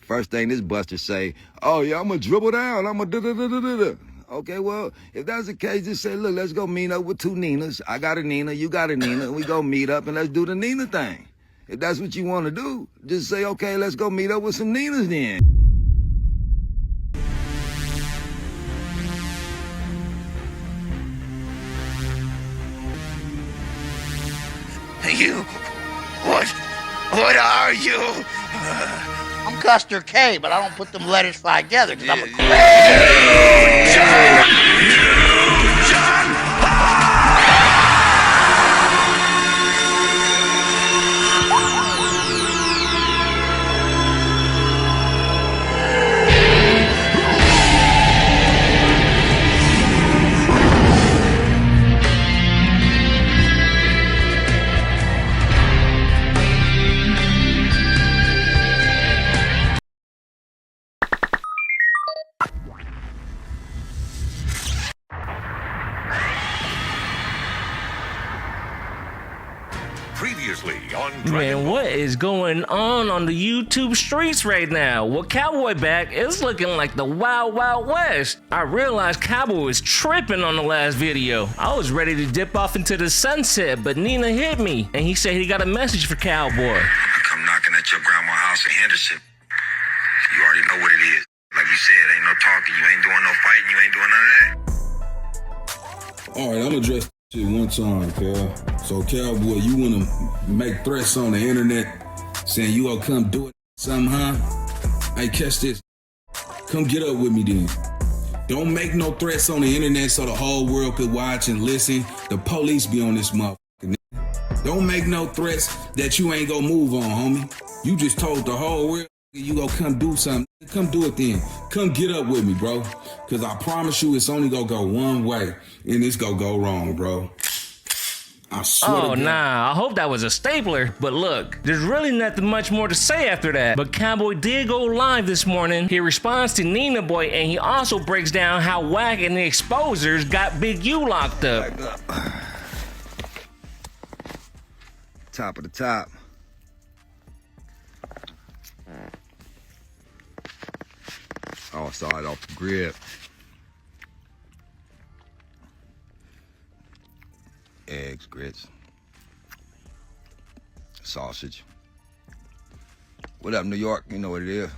First thing this buster say, oh yeah, I'm gonna dribble down, I'm gonna da-da-da-da-da-da. Okay, well, if that's the case, just say, look, let's go meet up with two Ninas. I got a Nina, you got a Nina, and we go meet up and let's do the Nina thing. If that's what you want to do, just say, okay, let's go meet up with some Ninas then. You, what are you? I'm Custer K, but I don't put them letters together because I'm a Previously on Man, what is going on the YouTube streets right now? Well, Cowboy back is looking like the Wild Wild West. I realized Cowboy was tripping on the last video. I was ready to dip off into the sunset, but Nina hit me, and he said he got a message for Cowboy. I come knocking at your grandma's house in Henderson. You already know what it is. Like you said, ain't no talking, you ain't doing no fighting, you ain't doing none of that. All right, I'm gonna address shit one time, Cal. So, Cowboy, you wanna make threats on the internet saying you gonna come do it somehow? Hey, catch this. Come get up with me then. Don't make no threats on the internet so the whole world could watch and listen. The police be on this motherfucker. Don't make no threats that you ain't gonna move on, homie. You just told the whole world you gonna come do something. Come do it then. Come get up with me, bro. Cause I promise you it's only gonna go one way and it's gonna go wrong, bro. I swear to God. Nah, I hope that was a stapler. But look, there's really nothing much more to say after that. But Cowboy did go live this morning. He responds to Nina Boy, and he also breaks down how Wack and the XPOSERS got Big U locked up. Top of the top. Oh, I saw it off the grid. Eggs, grits, sausage. What up, New York? You know what it is.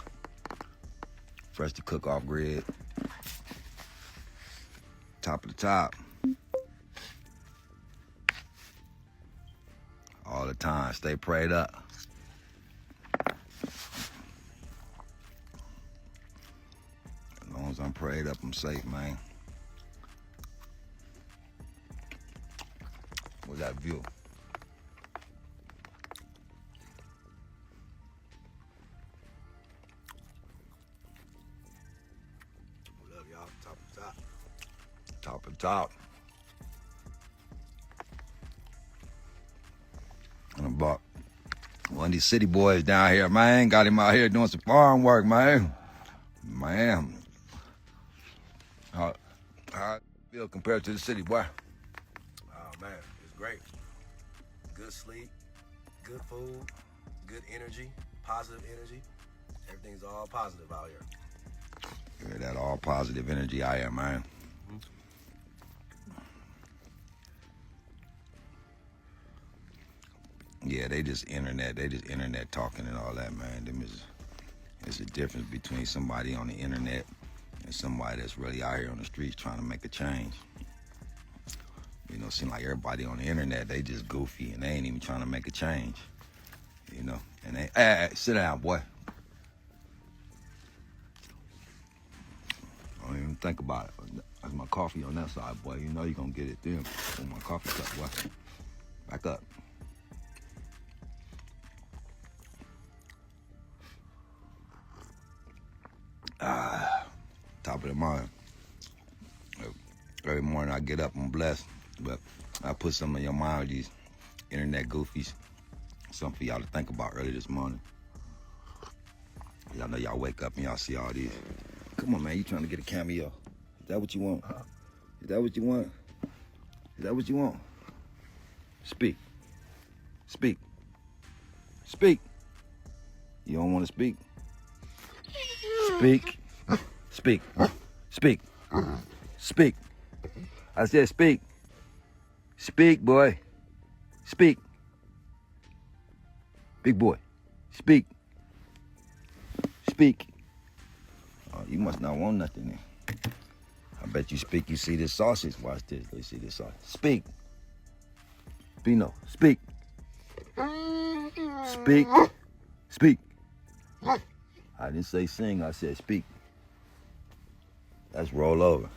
Fresh to cook off grid. Top of the top. All the time. Stay prayed up. As long as I'm prayed up, I'm safe, man. What's that view? What up, y'all? Top of the top. Top of the top. And I bought one of these city boys down here, man. Got him out here doing some farm work, man. Man. How I feel compared to the city boy? Oh, man. Great. Good sleep, good food, good energy, positive energy. Everything's all positive out here. Yeah, that all positive energy out here, man. Yeah, they just internet talking and all that, man. There's a difference between somebody on the internet and somebody that's really out here on the streets trying to make a change. You know, seem like everybody on the internet, they just goofy and they ain't even trying to make a change. You know, and they, hey, sit down, boy. Don't even think about it. That's my coffee on that side, boy. You know you're gonna get it then. On my coffee cup, boy. Back up. Top of the morning. Every morning I get up, I'm blessed. But I put some of your mind with these internet goofies. Something for y'all to think about early this morning. Y'all know y'all wake up and y'all see all these. Come on, man, you trying to get a cameo. Is that what you want? Is that what you want? Is that what you want? Speak. Speak. Speak. You don't want to speak? Speak. Speak. Speak. Speak. I said speak. Speak, boy. Speak. Big boy. Speak. Speak. Oh, you must not want nothing then. I bet you speak. You see this sausage. Watch this. Let's see this sausage. Speak. Bino. Speak. Speak. Speak. I didn't say sing. I said speak. That's roll over.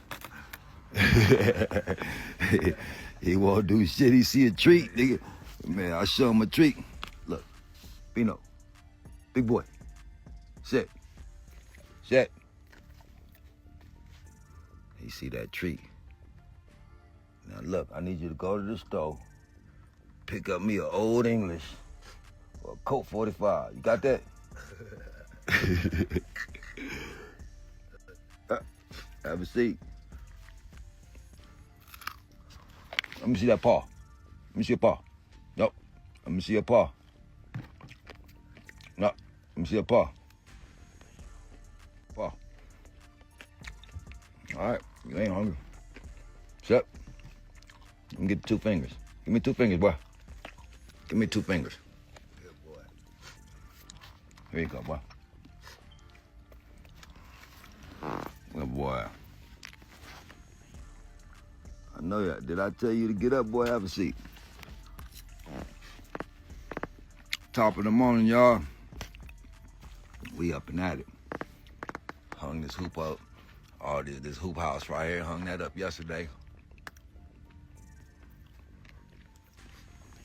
He won't do shit. He see a treat, nigga. Man, I show him a treat. Look, Bino, big boy, sit, sit. He see that treat. Now look, I need you to go to the store, pick up me an Old English or a Colt 45. You got that? Have a seat. Let me see that paw. Let me see your paw. Nope. Let me see your paw. No. Let me see your paw. Paw. All right. You ain't hungry. Shut. Let me get 2 fingers. Give me 2 fingers, boy. Give me 2 fingers. Good boy. Here you go, boy. Good boy. I know that. Did I tell you to get up, boy? Have a seat. Top of the morning, y'all. We up and at it. Hung this hoop up. Oh, this hoop house right here. Hung that up yesterday.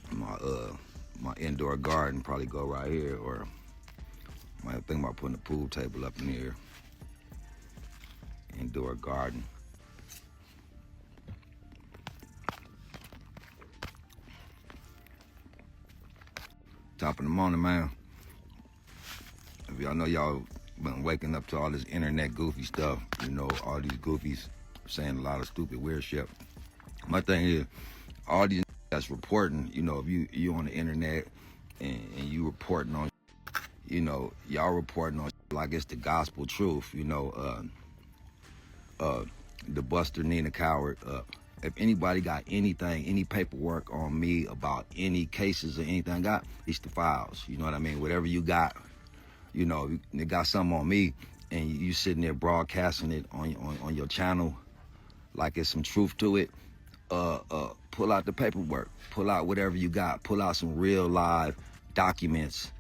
My indoor garden probably go right here, or might think about putting a pool table up in here. Indoor garden. Top of the morning, man. If y'all know y'all been waking up to all this internet goofy stuff, you know, all these goofies saying a lot of stupid, weird shit. My thing is, all these that's reporting, you know, if you on the internet and you reporting on, you know, y'all reporting on like it's the gospel truth, you know, the Buster Nina Coward. If anybody got anything, any paperwork on me about any cases or anything I got, it's the files. You know what I mean? Whatever you got, you know, you got something on me, and you sitting there broadcasting it on your channel like it's some truth to it. Pull out the paperwork. Pull out whatever you got. Pull out some real live documents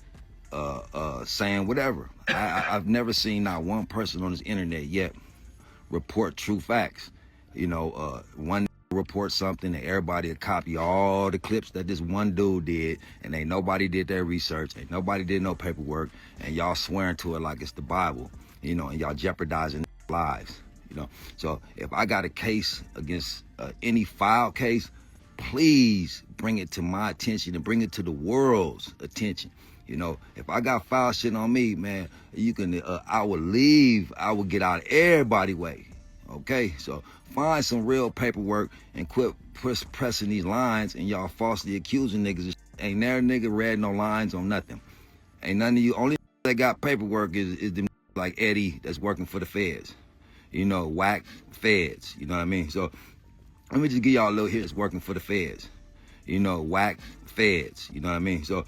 saying whatever. I've never seen not one person on this internet yet report true facts. You know, one report something and everybody will copy all the clips that this one dude did, and ain't nobody did their research, ain't nobody did no paperwork, and y'all swearing to it like it's the Bible, you know, and y'all jeopardizing lives, you know. So if I got a case against any file case, please bring it to my attention and bring it to the world's attention. You know, if I got foul shit on me, man, you can, I will leave, I will get out of everybody's way. Okay, so find some real paperwork and quit pressing these lines and y'all falsely accusing niggas. Ain't never nigga read no lines on nothing. Ain't none of you, only that got paperwork is them like Eddie that's working for the feds. You know, Wack feds, you know what I mean? So let me just give y'all a little here that's working for the feds. You know, Wack feds, you know what I mean? So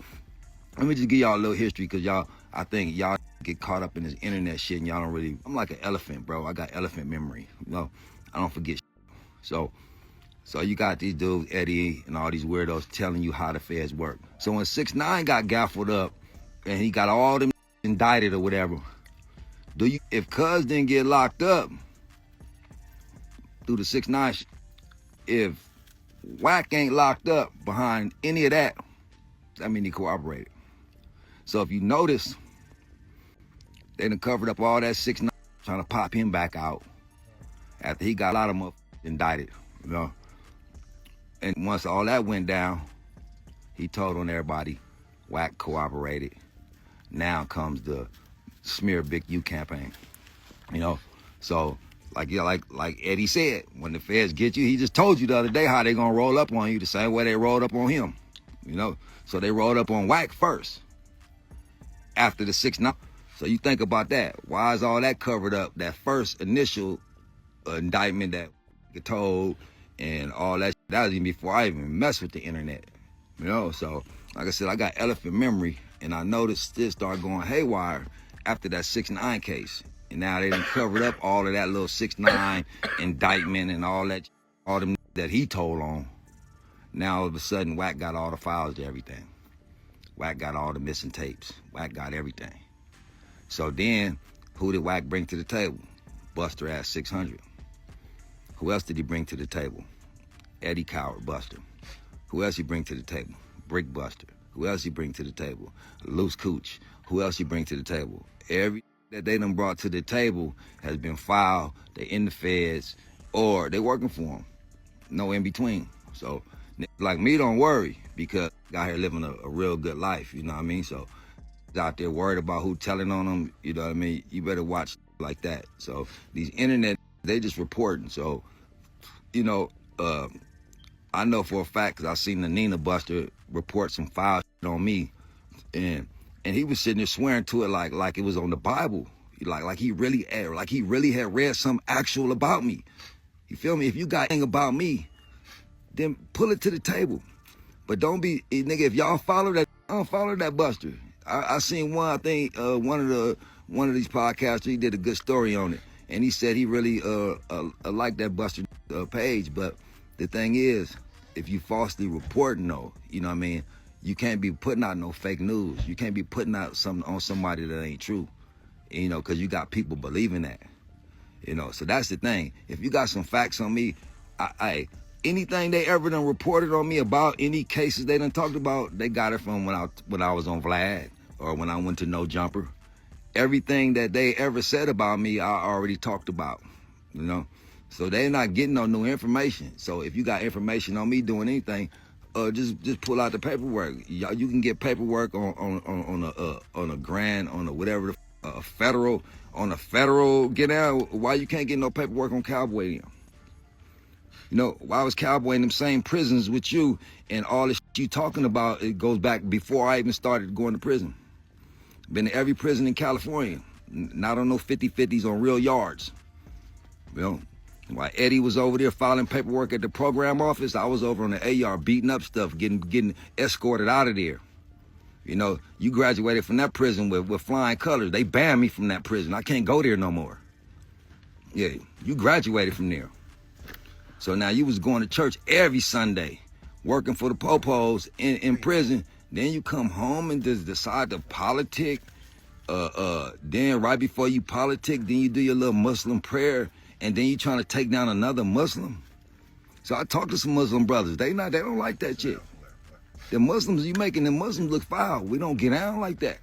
let me just give y'all a little history, because y'all, I think y'all get caught up in this internet shit and y'all don't really, I'm like an elephant, bro. I got elephant memory, you know? I don't forget shit. So you got these dudes, Eddie, and all these weirdos telling you how the feds work. So when 6ix9ine got gaffled up and he got all them indicted or whatever, if Cuz didn't get locked up through the 6ix9ine shit, if Wack ain't locked up behind any of that, that mean he cooperated. So if you notice, they done covered up all that 6ix9ine, trying to pop him back out after he got a lot of them indicted, you know. And once all that went down, he told on everybody, Wack cooperated. Now comes the smear Big U campaign, you know. So like Eddie said, when the feds get you, he just told you the other day how they gonna roll up on you the same way they rolled up on him, you know. So they rolled up on Wack first after the 6ix9ine. So you think about that. Why is all that covered up? That first initial indictment that get told and all that, that was even before I even messed with the internet. You know, so like I said, I got elephant memory, and I noticed this started going haywire after that 6ix9ine case. And now they done covered up all of that little 6ix9ine indictment and all that, all them that he told on. Now all of a sudden, Wack got all the files to everything. Wack got all the missing tapes. Wack got everything. So then, who did Wack bring to the table? Buster at 600. Who else did he bring to the table? Eddie Coward Buster. Who else he bring to the table? Bricc Buster. Who else he bring to the table? Luce Cooch. Who else he bring to the table? Every that they done brought to the table has been filed. They in the feds or they working for him. No in between. So like me, don't worry, because I out here living a real good life. You know what I mean? So out there worried about who telling on them. You know what I mean? You better watch like that. So these internet, they just reporting. So, you know, I know for a fact, because I seen the Nina Buster report some foul shit on me, and he was sitting there swearing to it like it was on the Bible, like he really had read some actual about me. You feel me? If you got anything about me, then pull it to the table. But don't be, nigga, if y'all follow that, I don't follow that Buster. I seen one, I think one of these podcasters, he did a good story on it, and he said he really liked that Buster page. But the thing is, if you falsely reporting though, you know what I mean, you can't be putting out no fake news. You can't be putting out something on somebody that ain't true, you know, because you got people believing that, you know. So that's the thing. If you got some facts on me, anything they ever done reported on me about any cases they done talked about, they got it from when I was on Blacc or when I went to No Jumper. Everything that they ever said about me, I already talked about, you know. So they're not getting no new information. So if you got information on me doing anything, just pull out the paperwork. You can get paperwork on a grand, on a whatever, a federal get out. Why you can't get no paperwork on Cowboy then? You know, why was Cowboy in them same prisons with you, and all this shit you talking about, it goes back before I even started going to prison. Been to every prison in California, not on no 50-50s on real yards. You know, while Eddie was over there filing paperwork at the program office, I was over on the AR beating up stuff, getting escorted out of there. You know, you graduated from that prison with flying colors. They banned me from that prison. I can't go there no more. Yeah, you graduated from there. So now you was going to church every Sunday, working for the popos in prison. Then you come home and just decide to politic. Then right before you politic, then you do your little Muslim prayer, and then you trying to take down another Muslim. So I talked to some Muslim brothers. They don't like that shit. The Muslims, you making the Muslims look foul. We don't get down like that.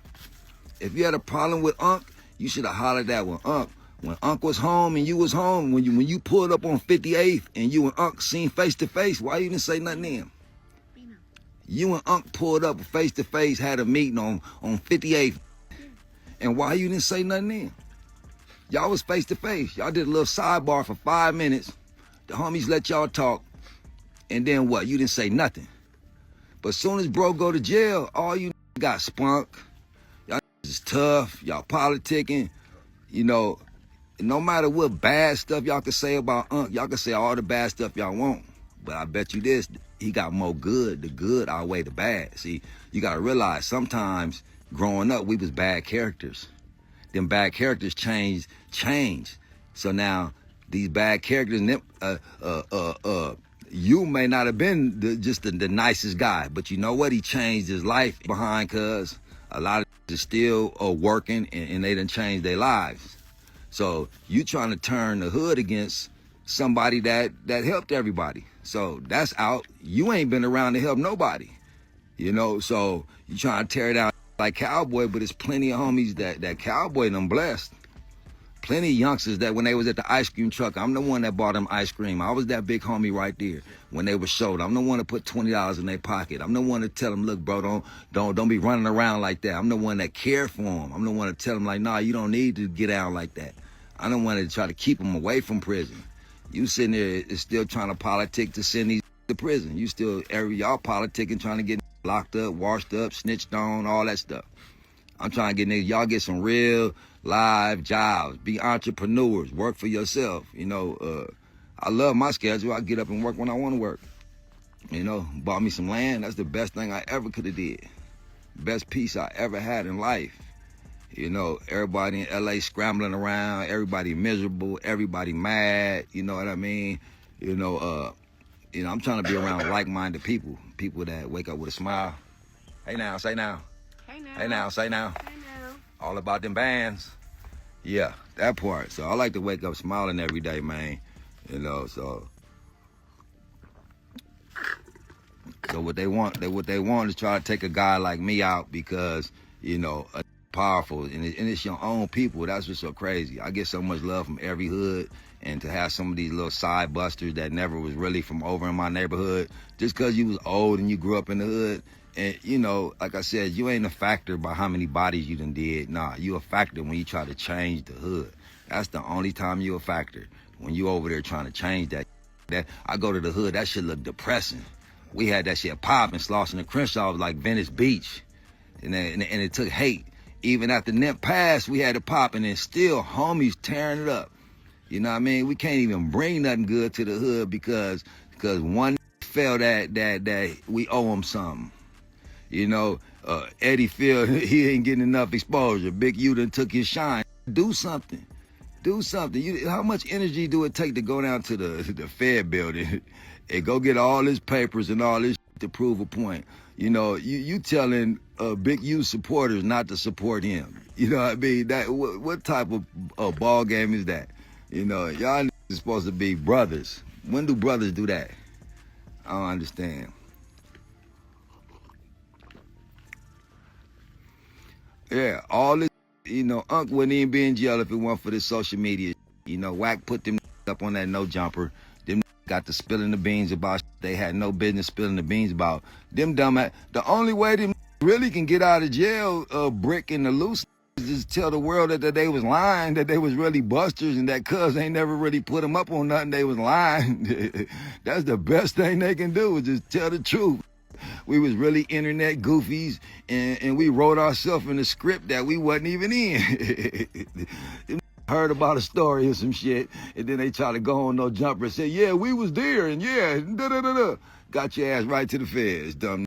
If you had a problem with Unc, you should have hollered at with Unc. When Unc was home and you was home, when you pulled up on 58th and you and Unc seen face to face, why you didn't say nothing then? You and Unc pulled up face to face, had a meeting on 58th, and why you didn't say nothing then? Y'all was face to face. Y'all did a little sidebar for 5 minutes. The homies let y'all talk, and then what? You didn't say nothing. But as soon as bro go to jail, all you got spunk. Y'all is tough. Y'all politicking. You know, no matter what bad stuff y'all can say about Unc, y'all can say all the bad stuff y'all want. But I bet you this, he got more good. The good outweigh the bad. See, you got to realize sometimes growing up, we was bad characters. Them bad characters change. So now these bad characters, you may not have been just the nicest guy, but you know what? He changed his life behind, cuz a lot of is still working and they done changed their lives. So you trying to turn the hood against somebody that helped everybody. So that's out. You ain't been around to help nobody, you know? So you trying to tear it out like Cowboy, but there's plenty of homies that Cowboy done blessed. Plenty of youngsters that when they was at the ice cream truck, I'm the one that bought them ice cream. I was that big homie right there when they were showed. I'm the one to put $20 in their pocket. I'm the one to tell them, look, bro, don't be running around like that. I'm the one that cared for them. I'm the one to tell them, like, nah, you don't need to get out like that. I'm the one to try to keep them away from prison. You sitting there still trying to politic to send these to prison. You y'all politicking, trying to get locked up, washed up, snitched on, all that stuff. I'm trying to get niggas, y'all get some real live jobs. Be entrepreneurs. Work for yourself. You know, I love my schedule. I get up and work when I want to work. You know, bought me some land. That's the best thing I ever could have did. Best piece I ever had in life. You know, everybody in LA scrambling around, everybody miserable, everybody mad, you know what I mean? You know, I'm trying to be around like-minded people that wake up with a smile. Hey now, say now. Hey now. Hey now, say now. Hey now. All about them bands. Yeah, that part. So I like to wake up smiling every day, man. You know, so what they want is try to take a guy like me out because, you know, powerful, and it's your own people. That's what's so crazy. I get so much love from every hood, and to have some of these little side busters that never was really from over in my neighborhood, just because you was old and you grew up in the hood, and you know, like I said, you ain't a factor by how many bodies you done did. Nah, you a factor when you try to change the hood. That's the only time you a factor, when you over there trying to change that. I go to the hood, that shit look depressing. We had that shit popping, Slauson and Crenshaw was like Venice Beach, and it took hate. Even after Nip passed, we had it popping, and still homies tearing it up. You know what I mean? We can't even bring nothing good to the hood because one felt that we owe him something. You know, Eddie feel he ain't getting enough exposure. Big U done took his shine. Do something. Do something. How much energy do it take to go down to the Fed building and go get all his papers and all this to prove a point? You know, you telling Big U supporters not to support him. You know what I mean? That what type of ball game is that? You know, y'all is supposed to be brothers. When do brothers do that? I don't understand. Yeah, all this, you know, Unc wouldn't even be in jail if it weren't for this social media. You know, Wack put them up on that no jumper. Them got to spilling the beans about they had no business spilling the beans about. Them dumbass. The only way them really can get out of jail, Bricc and the Luce, is just tell the world that they was lying, that they was really busters, and that cuz ain't never really put them up on nothing. They was lying. That's the best thing they can do, is just tell the truth. We was really internet goofies, and we wrote ourselves in a script that we wasn't even in. Heard about a story or some shit, and then they try to go on no jumper and say, yeah, we was there, and yeah, da-da-da-da. Got your ass right to the feds, dumb.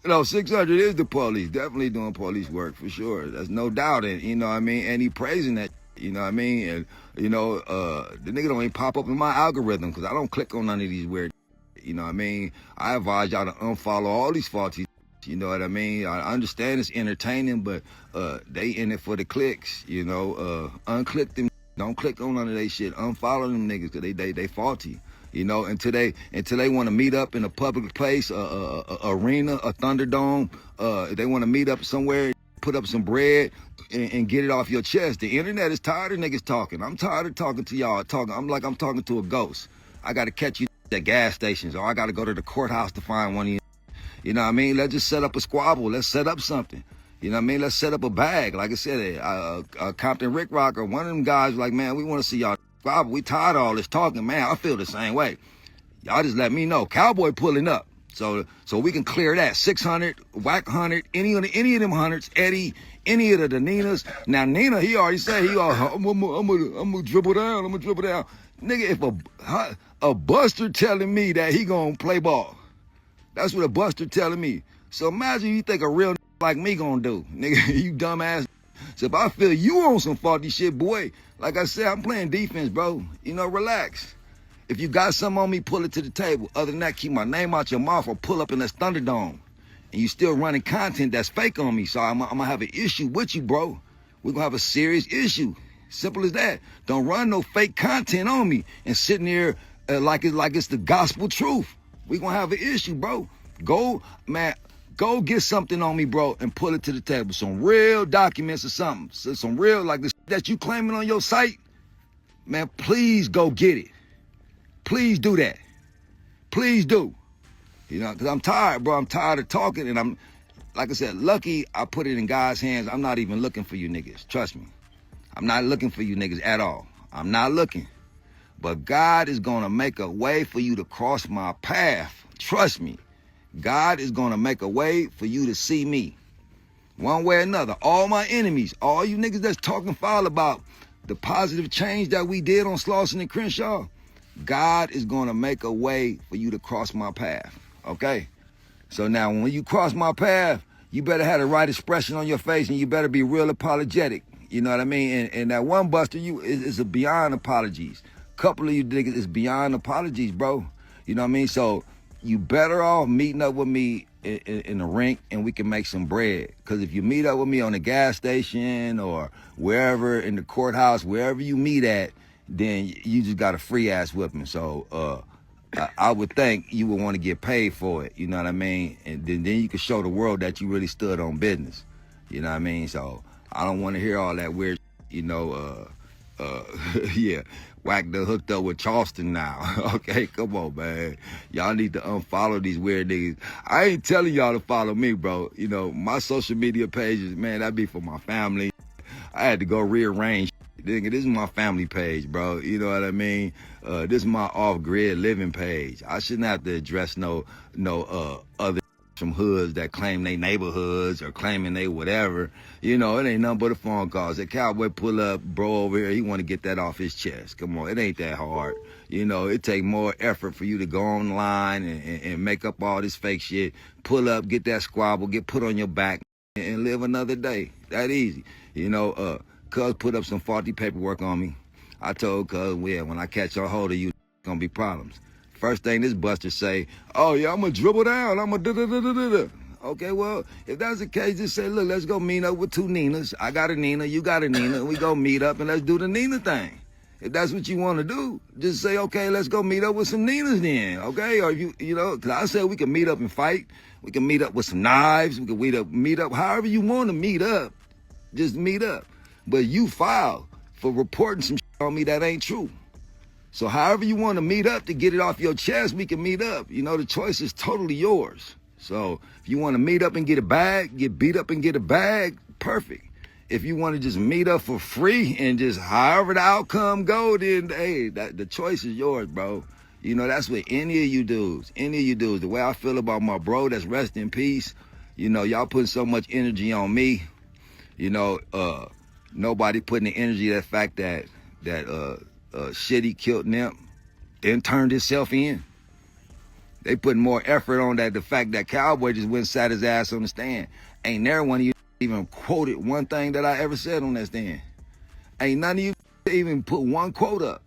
You know, 600 is the police, definitely doing police work, for sure. There's no doubt in it, you know what I mean? And he praising that, you know what I mean? And, you know, the nigga don't even pop up in my algorithm, because I don't click on none of these weird, you know what I mean? I advise y'all to unfollow all these faulty. You know what I mean? I understand it's entertaining, but they in it for the clicks, you know. Unclick them. Don't click on none of they shit. Unfollow them niggas, because they faulty. You know, until they want to meet up in a public place, a arena, a Thunderdome. They want to meet up somewhere, put up some bread, and get it off your chest. The internet is tired of niggas talking. I'm tired of talking to y'all. I'm talking to a ghost. I got to catch you at gas stations, or I got to go to the courthouse to find one of you. You know what I mean? Let's just set up a squabble. Let's set up something. You know what I mean? Let's set up a bag. Like I said, Compton Rick Rocker, one of them guys was like, man, we want to see y'all squabble. We tired of all this talking. Man, I feel the same way. Y'all just let me know. Cowboy pulling up. So we can clear that. 600, Wack 100, any of them hundreds, Eddie, any of the Ninas. Now, Nina, he already said, I'm gonna dribble down. Nigga, if a buster telling me that he gonna play ball, that's what a buster telling me. So imagine you think a real like me gonna do. Nigga, you dumbass. So if I feel you on some faulty shit, boy, like I said, I'm playing defense, bro. You know, relax. If you got something on me, pull it to the table. Other than that, keep my name out your mouth or pull up in this Thunderdome. And you still running content that's fake on me. So I'm gonna have an issue with you, bro. We're gonna have a serious issue. Simple as that. Don't run no fake content on me and sitting there like it's the gospel truth. We gonna have an issue, bro. Go get something on me, bro, and pull it to the table. Some real documents or something. Some real, like this that you claiming on your site. Man, please go get it. Please do that. Please do. You know, because I'm tired, bro. I'm tired of talking, and I'm, like I said, lucky I put it in God's hands. I'm not even looking for you niggas. Trust me. I'm not looking for you niggas at all. I'm not looking. But God is going to make a way for you to cross my path. Trust me. God is going to make a way for you to see me. one way or another. All my enemies, all you niggas that's talking foul about the positive change that we did on Slauson and Crenshaw, God is going to make a way for you to cross my path, okay? So now when you cross my path, you better have the right expression on your face and you better be real apologetic. You know what I mean? And that one buster, is a beyond apologies. Couple of you niggas is beyond apologies, bro. You know what I mean? So you better off meeting up with me in the rink and we can make some bread. Because if you meet up with me on the gas station or wherever in the courthouse, wherever you meet at, then you just got a free ass whipping. So I would think you would want to get paid for it. You know what I mean? And then you can show the world that you really stood on business. You know what I mean? So I don't want to hear all that weird, you know, yeah. Wack done hooked up with Charleston now. Okay, come on, man. Y'all need to unfollow these weird niggas. I ain't telling y'all to follow me, bro. You know, my social media pages, man, that be for my family. I had to go rearrange. This is my family page, bro. You know what I mean? This is my off-grid living page. I shouldn't have to address no other from hoods that claim they neighborhoods or claiming they whatever. You know, it ain't nothing but a phone calls. That Cowboy pull up, bro over here, he want to get that off his chest. Come on, it ain't that hard. You know, it take more effort for you to go online and make up all this fake shit, pull up, get that squabble, get put on your back, and live another day. That easy. You know, Cuz put up some faulty paperwork on me. I told Cuz, well, when I catch a hold of you, gonna be problems. First thing this buster say, oh yeah, I'm gonna dribble down, I'm gonna da-da-da-da-da-da. Okay, well, if that's the case, just say, look, let's go meet up with two Ninas. I got a Nina, you got a Nina, and we go meet up and let's do the Nina thing. If that's what you want to do, just say, okay, let's go meet up with some Ninas then, okay? Or you know, because I said we can meet up and fight. We can meet up with some knives. We can meet up however you want to meet up. Just meet up. But you filed for reporting some shit on me that ain't true. So however you want to meet up to get it off your chest, we can meet up. You know, the choice is totally yours. So if you want to meet up and get a bag, get beat up and get a bag, perfect. If you want to just meet up for free and just however the outcome go, then hey, the choice is yours, bro. You know, that's what any of you dudes, the way I feel about my bro that's rest in peace, you know, y'all putting so much energy on me. You know, nobody putting the energy, that fact that Shitty killed Nip, then turned himself in. They putting more effort on that. The fact that Cowboy just went and sat his ass on the stand. Ain't never one of you even quoted one thing that I ever said on that stand. Ain't none of you even put one quote up.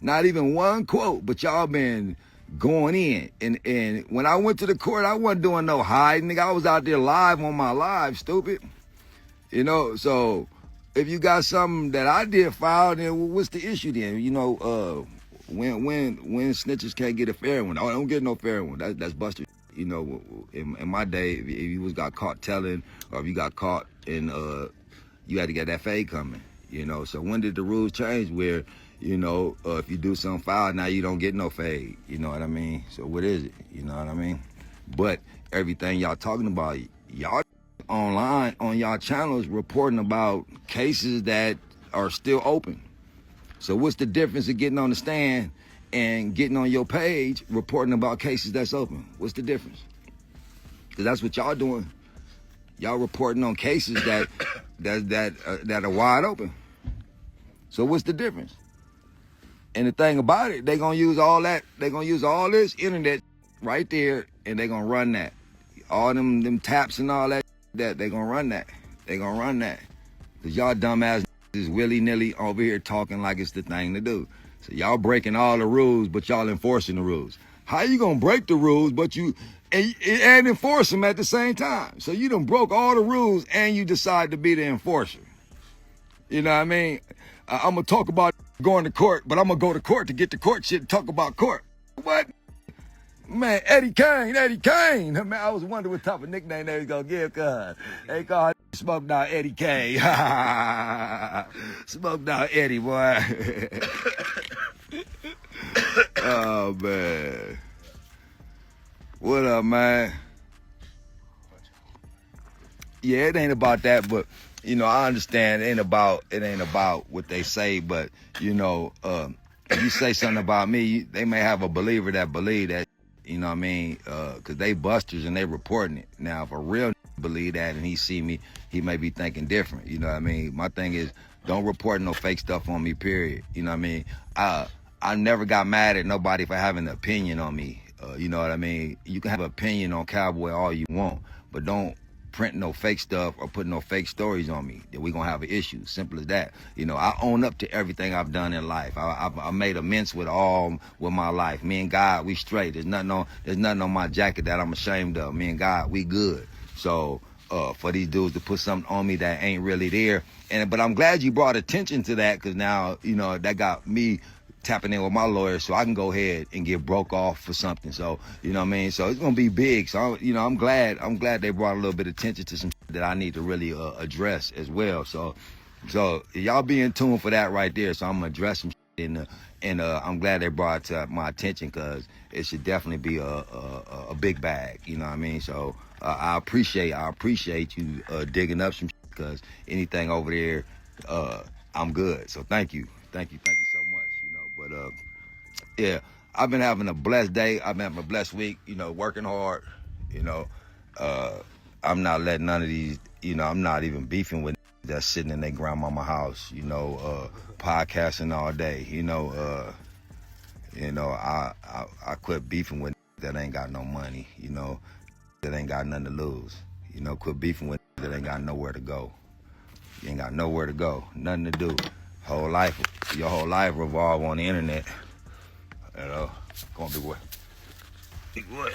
Not even one quote, but y'all been going in. And when I went to the court, I wasn't doing no hiding. Nigga, I was out there live on my live, stupid. You know, so if you got something that I did file, then what's the issue then? You know, when snitches can't get a fair one, I don't get no fair one. That's busted. You know, in my day, if you got caught telling, or if you got caught and you had to get that fade coming. You know, so when did the rules change where, you know, if you do something foul, now you don't get no fade? You know what I mean? So what is it? You know what I mean? But everything y'all talking about, y'all online on y'all channels reporting about cases that are still open. So what's the difference of getting on the stand and getting on your page reporting about cases that's open? What's the difference? Because that's what y'all doing. Y'all reporting on cases that are wide open. So what's the difference? And the thing about it, they gonna use all that. They gonna use all this internet right there, and they gonna run that. All them taps and all that. That they gonna run that. They gonna run that. Cause y'all dumbass is willy-nilly over here talking like it's the thing to do. So y'all breaking all the rules, but y'all enforcing the rules. How you gonna break the rules, but you and enforce them at the same time? So you done broke all the rules and you decide to be the enforcer. You know what I mean? I'm gonna talk about going to court, but I'm gonna go to court to get the court shit and talk about court. What? Man, Eddie Kane. Man, I was wondering what type of nickname they was gonna give, cuz. They call Smoke Down Eddie Kane. Smoke Down Eddie, boy. Oh, man. What up, man? Yeah, it ain't about that, but, you know, I understand it ain't about what they say, but, you know, if you say something about me, they may have a believer that believe that. You know what I mean? Because they busters and they reporting it. Now, if a real believe that and he see me, he may be thinking different. You know what I mean? My thing is, don't report no fake stuff on me, period. You know what I mean? I never got mad at nobody for having an opinion on me. You know what I mean? You can have an opinion on Cowboy all you want, but don't print no fake stuff or put no fake stories on me that we gonna have an issue. Simple as that. You know, I own up to everything I've done in life. I made amends with my life. Me and God, we straight. There's nothing on my jacket that I'm ashamed of. Me and God, we good. So for these dudes to put something on me that ain't really there, but I'm glad you brought attention to that, because now, you know, that got me tapping in with my lawyer so I can go ahead and get broke off for something. So, you know what I mean? So it's gonna be big. So, you know, I'm glad they brought a little bit of attention to some shit that I need to really address as well. So y'all be in tune for that right there. So I'm gonna address some shit and I'm glad they brought it to my attention, because it should definitely be a big bag. You know what I mean? So I appreciate you digging up some shit, because anything over there, I'm good. So thank you so much. But yeah, I've been having a blessed day. I've been having a blessed week, you know, working hard, you know. I'm not letting none of these, you know, I'm not even beefing with that's sitting in their grandmama house, you know, podcasting all day, you know. I quit beefing with that ain't got no money, you know, that ain't got nothing to lose. You know, quit beefing with that ain't got nowhere to go. You ain't got nowhere to go, nothing to do. Your whole life revolve on the internet. You know, come on, big boy. Big boy.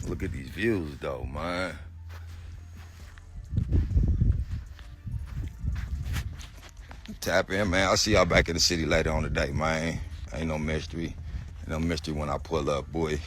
Look at these views though, man. Tap in, man. I'll see y'all back in the city later on today, man. Ain't no mystery. No mystery when I pull up, boy.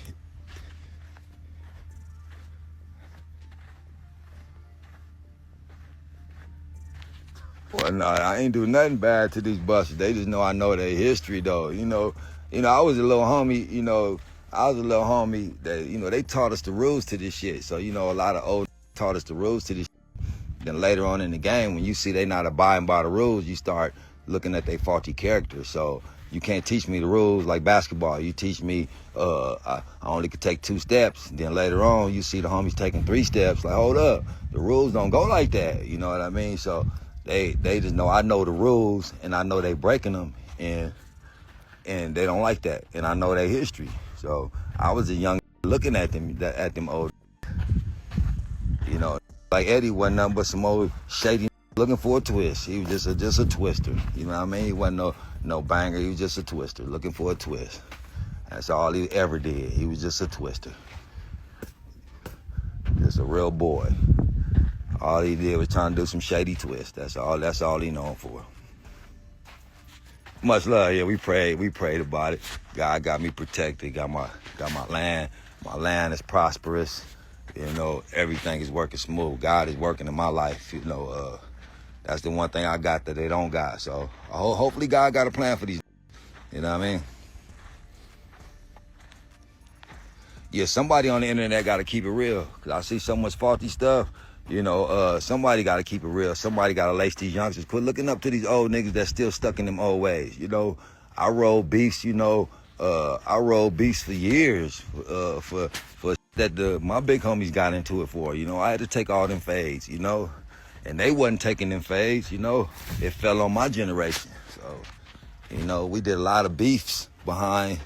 Well, no, I ain't do nothing bad to these buses. They just know I know their history, though. You know, I was a little homie. You know, that, you know, they taught us the rules to this shit. So, you know, a lot of old taught us the rules to this shit. Then later on in the game, when you see they not abiding by the rules, you start looking at their faulty character. So you can't teach me the rules like basketball. You teach me I only could take 2 steps. Then later on, you see the homies taking 3 steps. Like, hold up, the rules don't go like that. You know what I mean? So they just know I know the rules, and I know they breaking them, and they don't like that. And I know their history. So I was a young looking at them old. You know, like Eddie wasn't nothing but some old shady looking for a twist. He was just a twister. You know what I mean? He wasn't no banger. He was just a twister looking for a twist. That's all he ever did. He was just a twister. Just a real boy. All he did was trying to do some shady twist. That's all he known for. Much love. Yeah, we prayed about it. God got me protected. Got my land. My land is prosperous. You know, everything is working smooth. God is working in my life. You know, that's the one thing I got that they don't got. So hopefully God got a plan for these. You know what I mean? Yeah, somebody on the internet got to keep it real. Because I see so much faulty stuff. You know, somebody got to keep it real. Somebody got to lace these youngsters. Quit looking up to these old niggas that's still stuck in them old ways. You know, I rode beefs, you know. I rode beefs for years for that my big homies got into it for. You know, I had to take all them fades, you know. And they wasn't taking them fades, you know. It fell on my generation. So, you know, we did a lot of beefs behind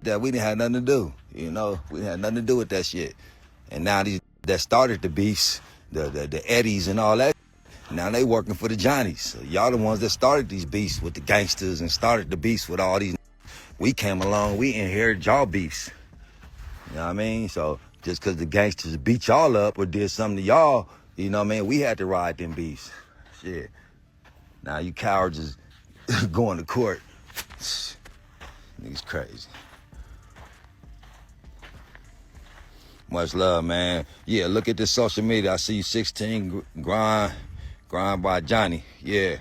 that we didn't have nothing to do. You know, we didn't have nothing to do with that shit. And now these that started the beefs, the Eddies and all that, now they working for the Johnnies. So y'all the ones that started these beefs with the gangsters and started the beefs with all these. We came along, we inherited y'all beefs. You know what I mean? So just because the gangsters beat y'all up or did something to y'all, you know what I mean? We had to ride them beefs. Shit. Now you cowards is going to court. Niggas crazy. Much love, man. Yeah, look at this social media. I see you 16, grind by Johnny. Yeah.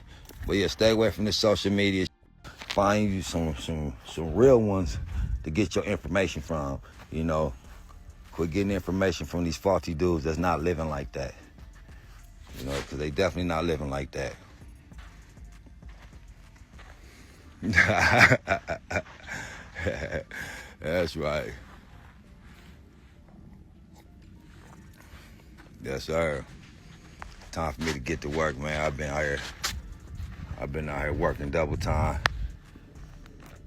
But yeah, stay away from this social media. Find you some real ones to get your information from. You know, quit getting information from these faulty dudes that's not living like that. You know, because they definitely not living like that. That's right. Yes, sir. Time for me to get to work, man. I've been out here working double time.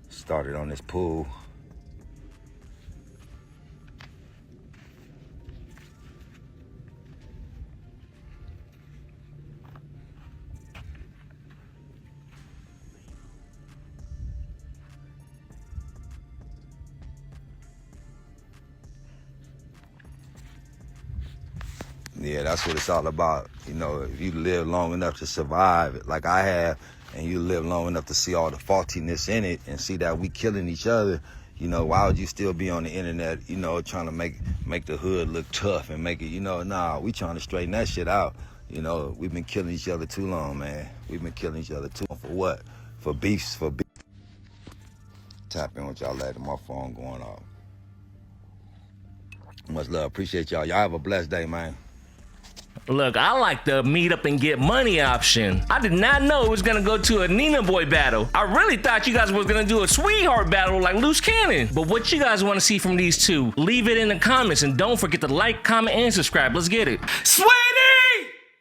Started on this pool. Yeah, that's what it's all about. You know, if you live long enough to survive, like I have, and you live long enough to see all the faultiness in it and see that we killing each other, you know, why would you still be on the internet, you know, trying to make the hood look tough and make it, you know, nah, we trying to straighten that shit out. You know, we've been killing each other too long, man. We've been killing each other too long. For what? For beefs, for beef. Tap in with y'all later. My phone going off. Much love. Appreciate y'all. Y'all have a blessed day, man. Look, I like the meet up and get money option. I did not know it was gonna go to a Nina Boy battle. I really thought you guys was gonna do a sweetheart battle like Luce Cannon. But what you guys wanna see from these two, leave it in the comments and don't forget to like, comment, and subscribe. Let's get it. Sweet!